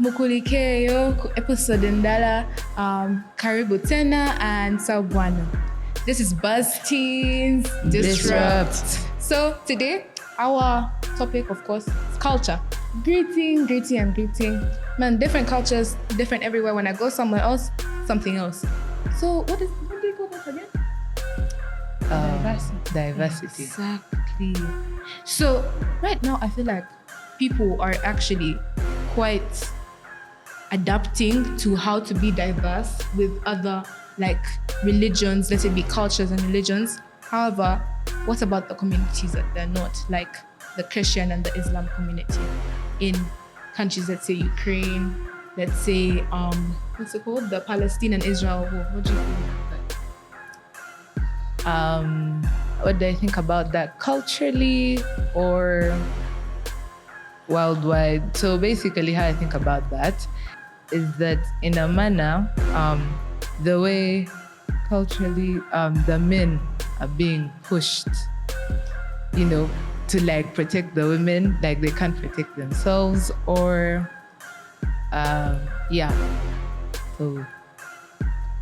Mukulikeyo episode ndala Karibu Tena and Sabwana. This is Buzz Teenz Disrupt. So today our topic, of course, is culture. Greeting. Man, different cultures, different everywhere. When I go somewhere else, something else. So what do you call that again? Diversity. Exactly. So right now I feel like people are actually quite adapting to how to be diverse with other like religions, let's say be cultures and religions. However, what about the communities that they're not, like the Christian and the Islam community in countries, let's say Ukraine, let's say what's it called, the Palestine and Israel? What do you think about that? What do I think about that culturally or worldwide? So basically how I think about that is that in a manner, the way culturally the men are being pushed, to like protect the women, like they can't protect themselves or So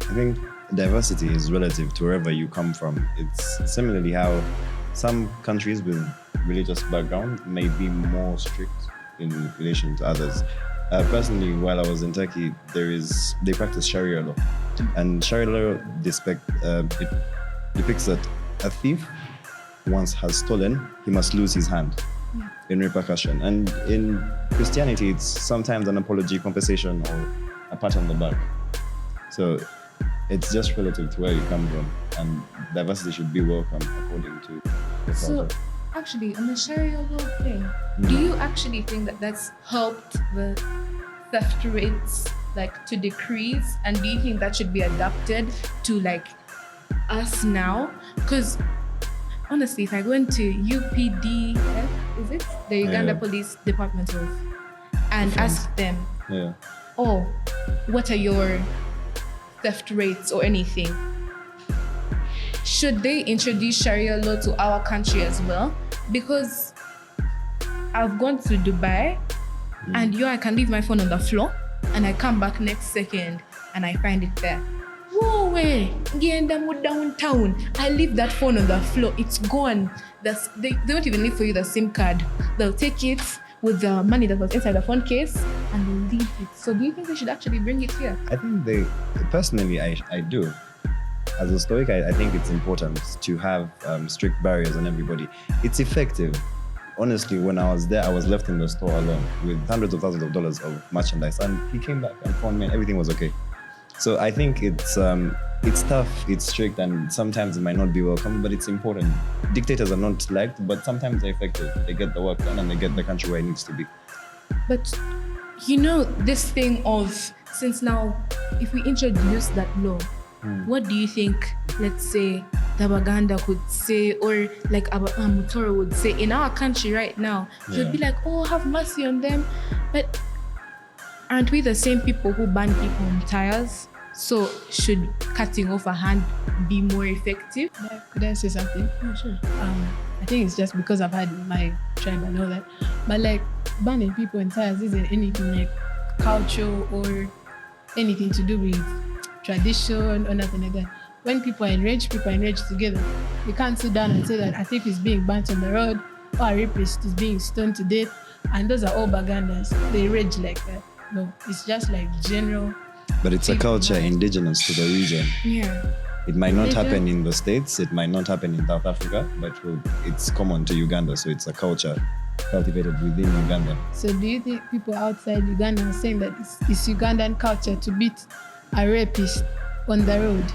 I think diversity is relative to wherever you come from. It's similarly how some countries with religious background may be more strict in relation to others. Personally, while I was in Turkey, they practice Sharia law, and Sharia law it depicts that a thief, once has stolen, he must lose his hand in repercussion. And in Christianity, it's sometimes an apology, compensation, or a pat on the back. So it's just relative to where you come from, and diversity should be welcome according to the culture. So actually, on the Sharia law thing, do you actually think that that's helped the theft rates like to decrease? And do you think that should be adapted to like us now? Because honestly, if I go into UPDF, is it? The Uganda Police Department and ask them, what are your theft rates or anything? Should they introduce Sharia law to our country as well? Because I've gone to Dubai and I can leave my phone on the floor and I come back next second and I find it there. Whoa, way, downtown. I leave that phone on the floor. It's gone. They don't even leave for you the SIM card. They'll take it with the money that was inside the phone case and they'll leave it. So do you think they should actually bring it here? I think personally, I do. As a Stoic, I think it's important to have strict barriers on everybody. It's effective. Honestly, when I was there, I was left in the store alone with hundreds of thousands of dollars of merchandise, and he came back and found me and everything was okay. So I think it's tough, it's strict, and sometimes it might not be welcome, but it's important. Dictators are not liked, but sometimes they're effective. They get the work done and they get the country where it needs to be. But this thing of, since now, if we introduce that law, what do you think, let's say, the Baganda could say, or like Mutoro would say in our country right now? He'd be like, have mercy on them. But aren't we the same people who ban people on tires? So should cutting off a hand be more effective? Could I say something? Oh, sure. I think it's just because I've had my tribe and all that. But like banning people on tires isn't anything like culture or anything to do with tradition or nothing like that. When people are enraged together. You can't sit down and say that a thief is being burnt on the road or a rapist is being stoned to death, and those are all Bagandas. They rage like that. No, it's just like general. But it's a culture indigenous to the region. Yeah. It might not happen in the States, it might not happen in South Africa, but it's common to Uganda, so it's a culture cultivated within Uganda. So do you think people outside Uganda are saying that it's Ugandan culture to beat a rapist on the road?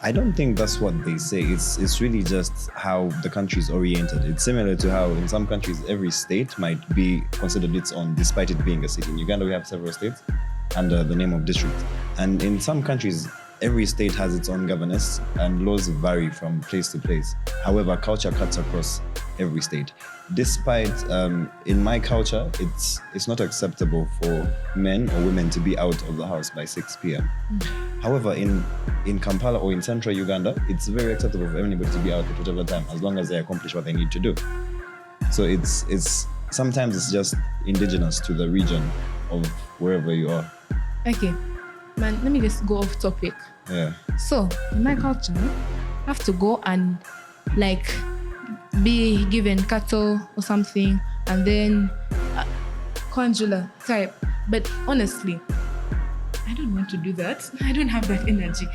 I don't think that's what they say. It's really just how the country is oriented. It's similar to how in some countries every state might be considered its own, despite it being a city. In Uganda we have several states under the name of district. And in some countries, every state has its own governance and laws vary from place to place. However, culture cuts across every state. Despite, in my culture, it's not acceptable for men or women to be out of the house by 6 p.m. However, in Kampala or in central Uganda, it's very acceptable for anybody to be out at whatever time, as long as they accomplish what they need to do. So it's sometimes it's just indigenous to the region of wherever you are. Okay, man, let me just go off topic. Yeah. So, in my culture, I have to go and like be given cattle or something, and then conjurer type. But honestly, I don't want to do that. I don't have that energy.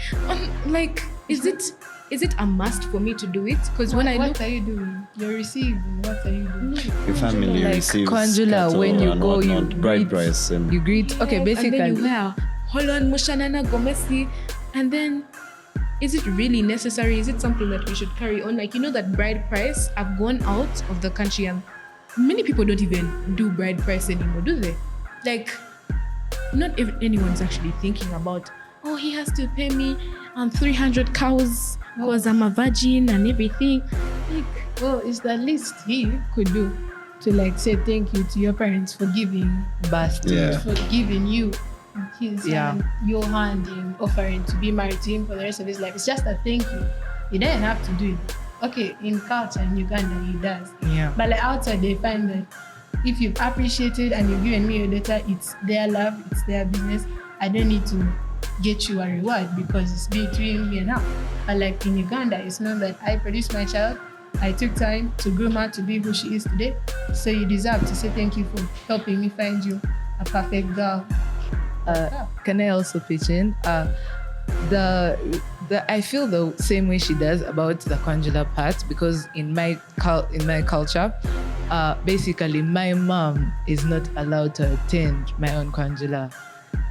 Like, is it a must for me to do it? Because when I look, what are you doing? You're receiving. What are you doing? Your family Like receives conjurer, cattle when you and go, you whatnot, bride greet- price and You greet. Okay, and basically. then you wear Holland Mushanana Gomesi, and then is it really necessary? Is it something that we should carry on? Like, you know that bride price, I've gone out of the country and many people don't even do bride price anymore, do they? Like, not if anyone's actually thinking about, oh, he has to pay me 300 cows because I'm a virgin and everything. Like, Well, it's the least he could do to like say thank you to your parents for giving, Yeah. for giving you his Yeah. hand, your hand in offering to be married to him for the rest of his life. It's just a thank you. You don't have to do it. Okay, in culture in Uganda he does. Yeah. But like outside they find that if you've appreciated and you've given me your daughter, it's their love, it's their business. I don't need to get you a reward because it's between me and her. But like in Uganda, it's known that I produced my child, I took time to groom her to be who she is today. So you deserve to say thank you for helping me find you a perfect girl. Can I also pitch in? The I feel the same way she does about the conjurer part, because in my culture, basically my mom is not allowed to attend my own conjurer.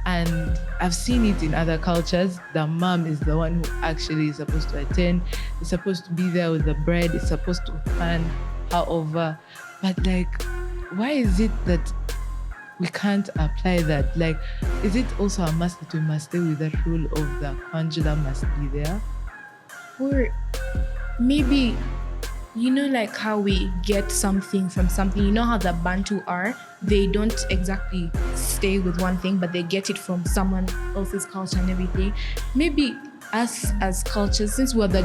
And I've seen it in other cultures. The mom is the one who actually is supposed to attend, is supposed to be there with the bride, is supposed to hand her over. But like, why is it that we can't apply that? Like, is it also a must that we must stay with that rule of the conjurer must be there? or maybe, you know, like how we get something from something. You know how the Bantu are? They don't exactly stay with one thing, but they get it from someone else's culture and everything. Maybe us as cultures, since we're the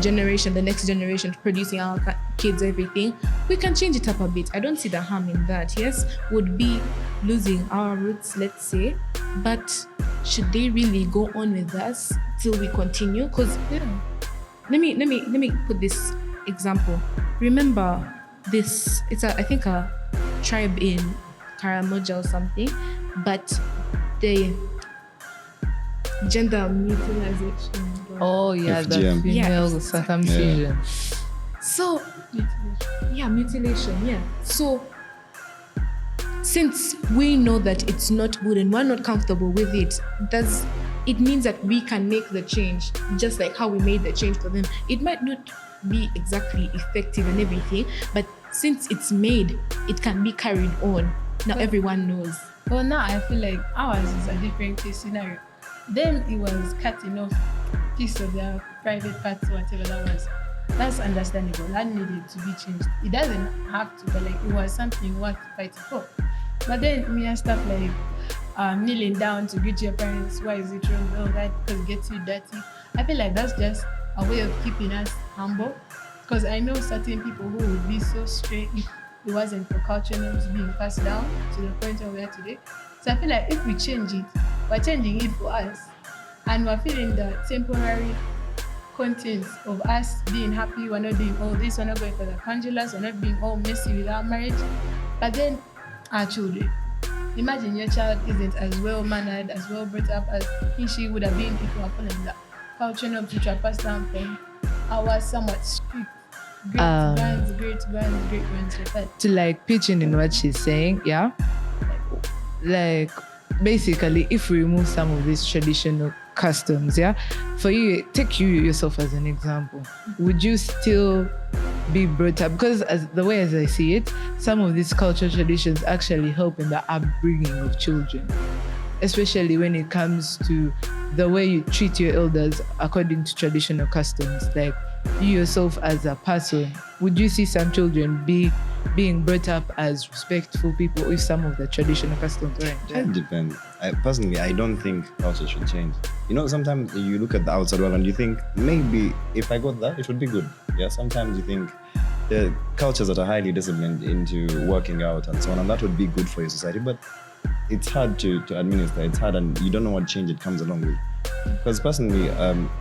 next generation producing our kids, everything, we can change it up a bit. I don't see the harm in that. Yes, would be losing our roots, let's say, but should they really go on with us till we continue? Because let me put this example. Remember this, I think a tribe in Karamoja or something, but the gender mutilization. Oh yeah, the FGM. female Yeah. circumcision. So mutilation. So since we know that it's not good and we're not comfortable with it, it means that we can make the change, just like how we made the change for them. It might not be exactly effective and everything, but since it's made, it can be carried on. Now everyone knows. Well, now I feel like ours is a different case scenario. Then it was cutting off piece of their private parts, whatever that was. That's understandable. That needed to be changed. It doesn't have to, but like it was something worth fighting for. But then me and stuff like kneeling down to greet your parents. Why is it wrong? Oh, that because it gets you dirty. I feel like that's just a way of keeping us humble. Because I know certain people who would be so straight if it wasn't for culture norms being passed down to the point where we are today. So I feel like if we change it, we're changing it for us. And we're feeling the temporary contents of us being happy. We're not doing all this, we're not going for the conjurers, we're not being all messy with our marriage. But then our children. Imagine your child isn't as well mannered, as well brought up as she would have been if we were following the culture norms which are passed down from our somewhat strict great grands. To like pitching in what she's saying, yeah. Like basically, if we remove some of these traditional customs, yeah, for you, take you yourself as an example, would you still be brought up? Because as I see it, some of these cultural traditions actually help in the upbringing of children, especially when it comes to the way you treat your elders according to traditional customs. Like you yourself as a person, would you see some children being brought up as respectful people if some of the traditional customs weren't there? It depends. Personally, I don't think culture should change. You know, sometimes you look at the outside world and you think, maybe if I got that, it would be good. Yeah, sometimes you think the cultures that are highly disciplined into working out and so on, and that would be good for your society. But it's hard to administer. It's hard, and you don't know what change it comes along with. Because personally,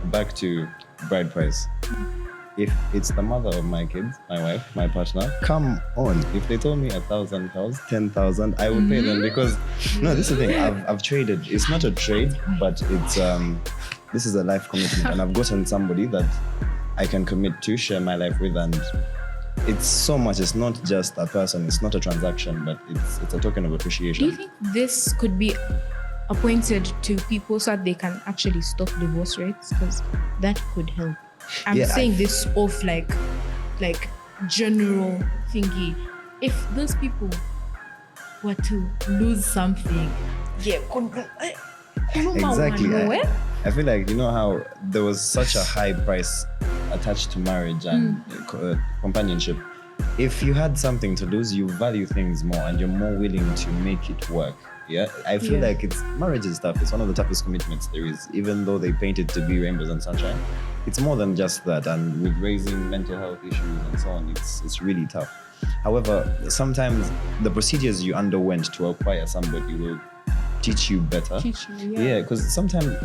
back to bride price. If it's the mother of my kids, my wife, my partner, come on. If they told me 1,000 cows, 10,000, I would pay them, because no, this is the thing. I've traded. It's not a trade, but it's this is a life commitment, and I've gotten somebody that I can commit to, share my life with, and it's so much. It's not just a person. It's not a transaction, but it's a token of appreciation. Do you think this could be appointed to people so that they can actually stop divorce rates? Because that could help. I'm saying this off like general thingy. If those people were to lose something, exactly. I feel like, you know how there was such a high price attached to marriage and companionship. If you had something to lose, you value things more and you're more willing to make it work. Yeah, I feel like marriage is tough. It's one of the toughest commitments there is, even though they paint it to be rainbows and sunshine. It's more than just that, and with raising mental health issues and so on, it's really tough. However, sometimes the procedures you underwent to acquire somebody will teach you better. Yeah, because sometimes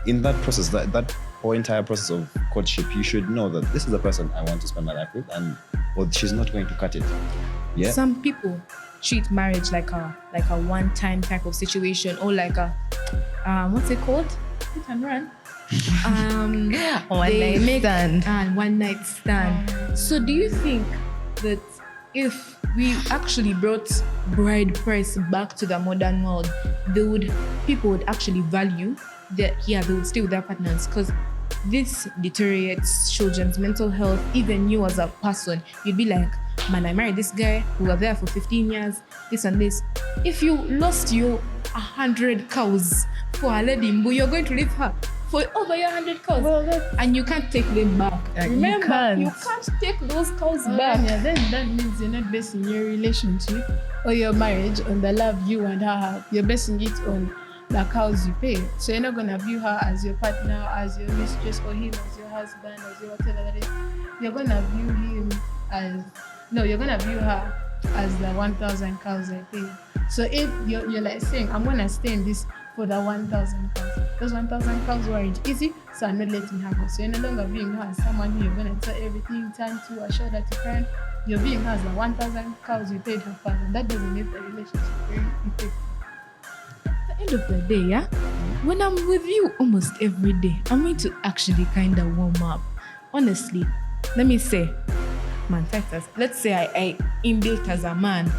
in that process, that whole entire process of courtship, you should know that this is the person I want to spend my life with, and she's not going to cut it. Yeah. Some people treat marriage like a one-time type of situation, or like a what's it called? Hit and run. One night stand. So do you think that if we actually brought bride price back to the modern world, people would actually value that? Yeah, they would stay with their partners, because this deteriorates children's mental health. Even you as a person, you'd be like, man, I married this guy, we were there for 15 years, this and this. If you lost your 100 cows for a lady, you're going to leave her for over your 100 cows, and you can't take them back. Remember, you can't take those cows back. Yeah, then that means you're not basing your relationship or your marriage on the love you and her have. You're basing it on the cows you pay. So you're not gonna view her as your partner, as your mistress, or him as your husband, as your whatever that is. You're gonna view you're gonna view her as the 1,000 cows I pay. So if you're like saying, I'm gonna stay in this for the 1,000 cows. Those 1,000 cows weren't easy, so I'm not letting her go. So you're no longer viewing her as someone who you're gonna tell everything, turn to, a shoulder to cry. You're viewing her as the 1,000 cows you paid her father. That doesn't make the relationship very effective. At the end of the day, yeah, when I'm with you almost every day, I'm going to actually kind of warm up. Honestly, let me say, man, factors. Let's say I inbuilt as a man.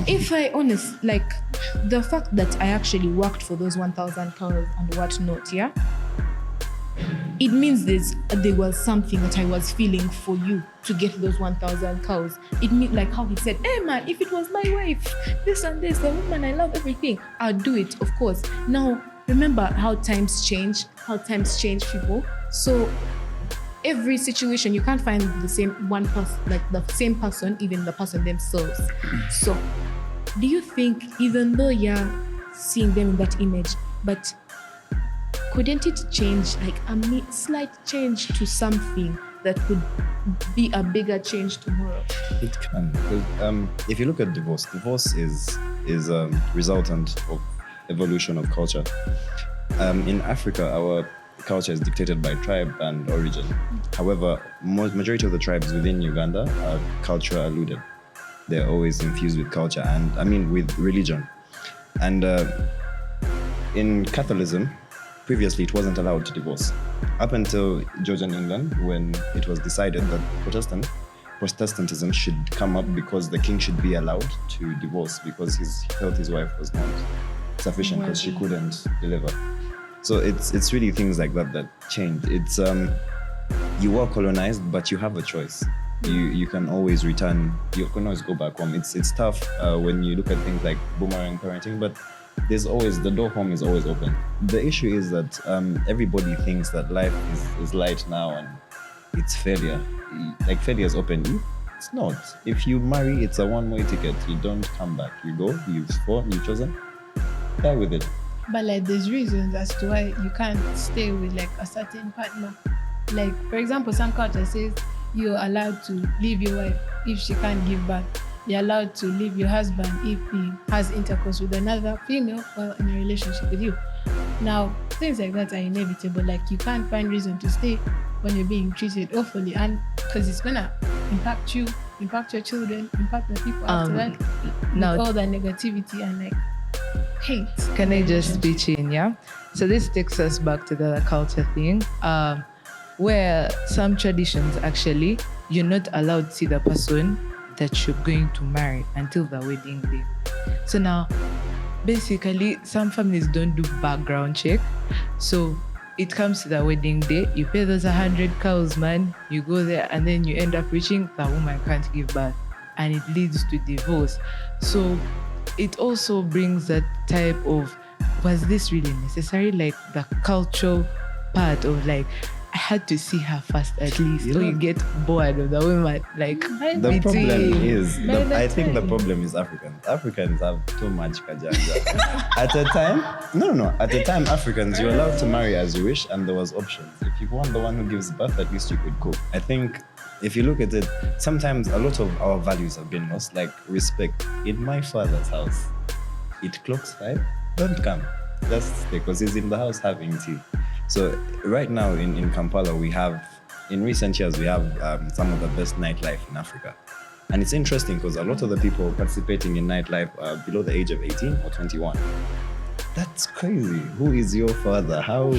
If I like the fact that I actually worked for those 1,000 cows and whatnot, yeah, it means there was something that I was feeling for you to get those 1,000 cows. It means like how he said, hey man, if it was my wife, this and this, the woman I love, everything, I'd do it, of course. Now, remember how times change people. So every situation, you can't find the same one person, like the same person, even the person themselves. So, do you think, even though you're seeing them in that image, but couldn't it change, like a slight change to something that could be a bigger change tomorrow? It can, because if you look at divorce is a resultant of evolution of culture. In Africa, our culture is dictated by tribe and origin. However, majority of the tribes within Uganda are culture alluded. They're always infused with culture and with religion. And in Catholicism, previously it wasn't allowed to divorce. Up until Georgian England, when it was decided that Protestantism should come up because the king should be allowed to divorce because he felt his wife was not sufficient because she couldn't deliver. So it's really things like that changed. It's you were colonized, but you have a choice. You can always return. You can always go back home. It's tough when you look at things like boomerang parenting, but the door home is always open. The issue is that everybody thinks that life is light now and it's failure. Like failure is open. It's not. If you marry, it's a one-way ticket. You don't come back. You go. You've fought. You've chosen. Die with it. But like there's reasons as to why you can't stay with like a certain partner. Like for example, some culture says you're allowed to leave your wife if she can't give back. you're allowed to leave your husband if he has intercourse with another female while in a relationship with you. Now, things like that are inevitable. Like, you can't find reason to stay when you're being treated awfully, and because it's gonna impact you, impact your children, impact the people after that. Now, with all that negativity and like hate. can I just pitch in? Yeah. So this takes us back to the culture thing, where some traditions actually you're not allowed to see the person that you're going to marry until the wedding day. So now, basically, some families don't do background check. So it comes to the wedding day, you pay those 100 cows, man. You go there and then you end up reaching the woman can't give birth, and it leads to divorce. So it also brings that type of, was this really necessary? Like the cultural part of like, I had to see her first at least, or you get bored of the woman. Like the problem is, I think the problem is Africans. Africans have too much kajanja. At a time, at a time, Africans, you're allowed to marry as you wish, and there was options. If you want the one who gives birth, at least you could cook. I think if you look at it, sometimes a lot of our values have been lost, like respect. In my father's house, it clocks 5, don't come. Just stay, because he's in the house having tea. So right now in Kampala, we have, in recent years, we have some of the best nightlife in Africa. And it's interesting because a lot of the people participating in nightlife are below the age of 18 or 21. That's crazy. Who is your father? How?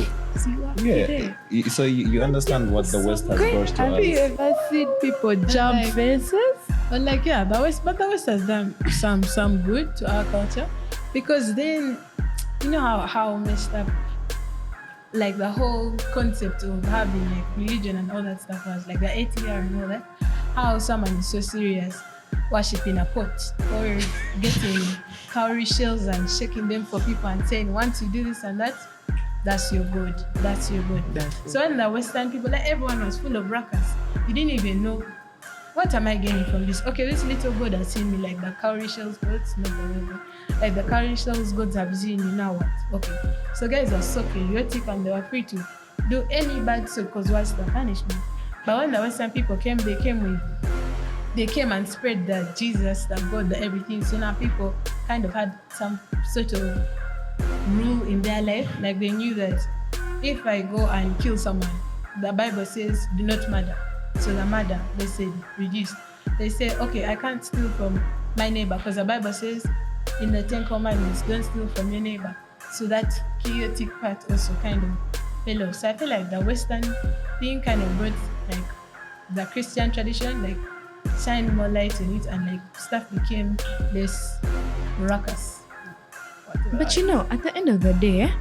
Yeah. So you understand what the West has brought to Have you us. ever seen people jump like- fences? But like, yeah, the West has done some good to our culture, because then, you know how messed up like the whole concept of having like religion and all that stuff was, like the ATR and all that. How someone is so serious worshipping a pot or getting cowrie shells and shaking them for people and saying, once you do this and that, that's your good. That's your good. So when the Western people, like everyone was full of ruckus. You didn't even know, what am I getting from this? Okay, this little god has seen me, like the cowrie shells gods, no. Like the cowrie shells gods have seen you, now what? Okay. So guys are so chaotic and they were free to do any bad so because what's the punishment? But when the Western people came, they came and spread the Jesus, the God, the everything. So now people kind of had some sort of rule in their life. Like they knew that if I go and kill someone, the Bible says do not murder. So the murder, they said, reduced. They say, okay, I can't steal from my neighbor because the Bible says in the 10 Commandments, don't steal from your neighbor. So that chaotic part also kind of fell off. So I feel like the Western thing kind of brought like the Christian tradition, like shine more light on it, and like stuff became less ruckus. But you know, at the end of the day,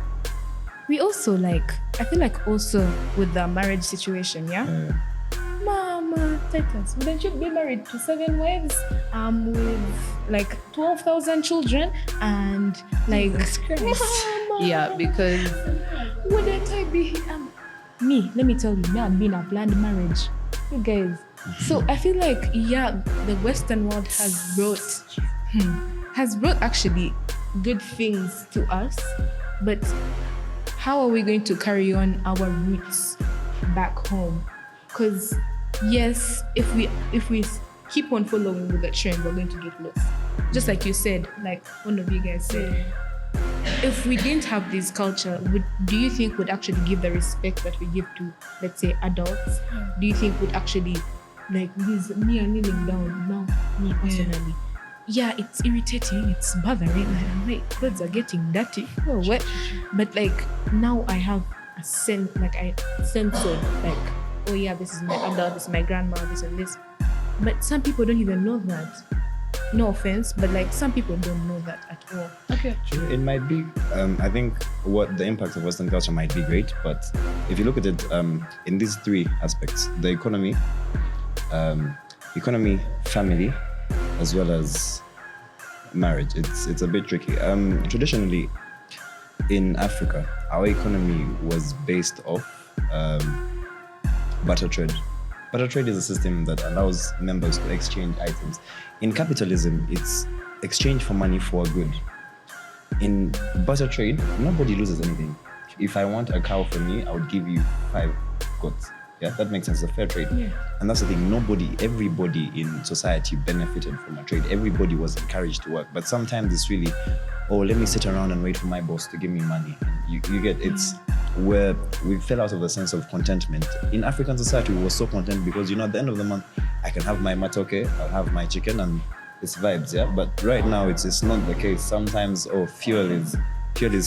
we also like, I feel like also with the marriage situation, yeah? Mama, Titus, wouldn't you be married to 7 wives? With like 12,000 children and like Mama, Yeah, because wouldn't I be me? Let me tell you, me, I've been a planned marriage. You guys. So I feel like the Western world has brought actually good things to us, but how are we going to carry on our roots back home? Because yes, if we keep on following with the trend, we're going to get lost. Just like you said, like one of you guys said, if we didn't have this culture, do you think would actually give the respect that we give to, let's say, adults? Do you think would actually, like this, me are kneeling down now, me personally? Yeah, it's irritating, it's bothering, and my clothes are getting dirty. Oh, what? But like now I have a sense, like I censor, like, oh yeah, this is my adult, this is my grandma, this and this. But some people don't even know that. No offense, but like some people don't know that at all. Okay. Sure, it might be, I think what the impact of Western culture might be great, but if you look at it in these 3 aspects, the economy, family, as well as marriage, it's a bit tricky. Traditionally, in Africa, our economy was based off barter trade. Barter trade is a system that allows members to exchange items. In capitalism, it's exchange for money for a good. In barter trade, nobody loses anything. If I want a cow from me, I would give you 5 goats. Yeah, that makes sense. It's a fair trade. Yeah. And that's the thing. Everybody in society benefited from a trade. Everybody was encouraged to work. But sometimes it's really, let me sit around and wait for my boss to give me money. And you get, it's where we fell out of the sense of contentment. In African society, we were so content because, at the end of the month, I can have my matoke, I'll have my chicken, and it's vibes, yeah? But right now, it's not the case. Sometimes, fuel is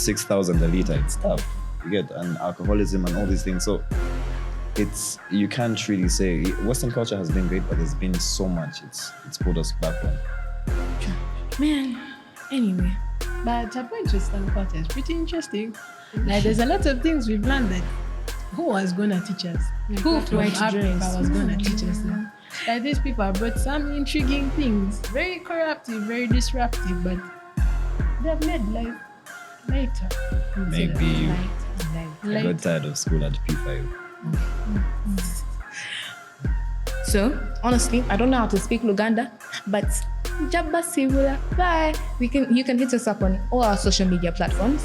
6,000 a liter. It's tough. You get, and alcoholism and all these things. So, you can't really say Western culture has been great, but there's been so much it's pulled us backward. Man, anyway. But Taibah International culture is pretty interesting. Like there's a lot of things we've learned that who was gonna teach us? Who from Africa was gonna teach us? Like these people have brought some intriguing things, very corruptive, very disruptive, but they've made life lighter. Maybe I Light. got tired of school at P5. So, honestly, I don't know how to speak Luganda, but Jabba Sibula. Bye. You can hit us up on all our social media platforms.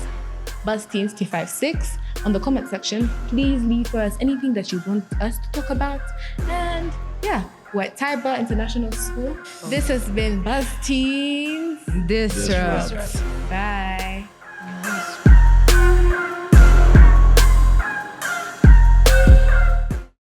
Buzz Teenz T56. On the comment section, please leave for us anything that you want us to talk about. And yeah, we're at Taibah International School. This has been Buzz Teenz Disrupt. Bye.